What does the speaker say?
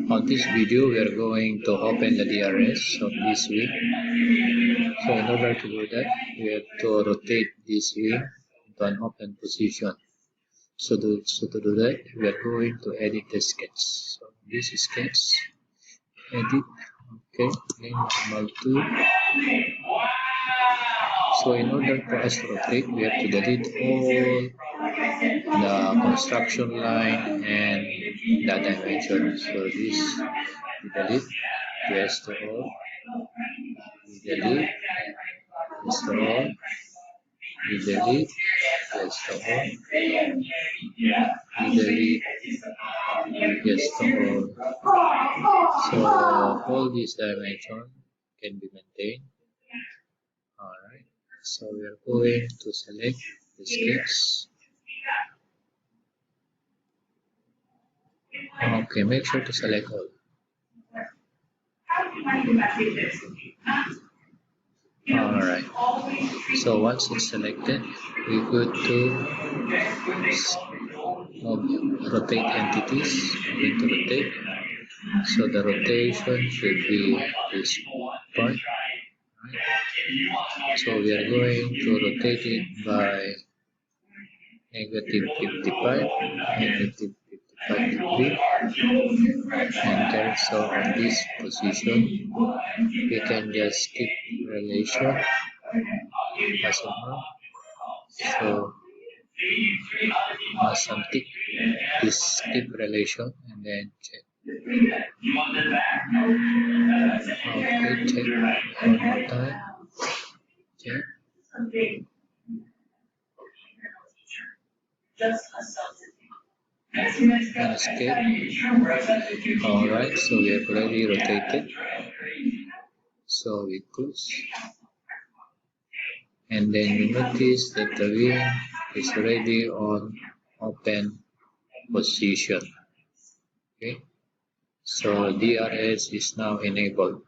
On this video, we are going to open the DRS of this wing. So in order to do that, we have to rotate this wing to an open position. So to do that, we are going to edit the sketch. So this is sketch, edit, okay, normal 2. So in order for us to rotate, we have to delete all the construction line and the dimension. So this we delete, yes to all, we delete, yes to all, we delete, yes to all, we delete, yes to all. So all these dimensions can be maintained. Alright, so we are going to select the sketch. Okay, make sure to select all. Alright, so once it's selected, we go to rotate entities. We need to rotate. So the rotation should be this part. Right? So we are going to rotate it by -55, -55 degree. And then so on this position, we can just skip relation as of now. So must untick this skip relation and then check. Okay, check one more time. Check. And escape. Alright, so we have already rotated. So we close. And then you notice that the wing is already on open position. Okay, so DRS is now enabled.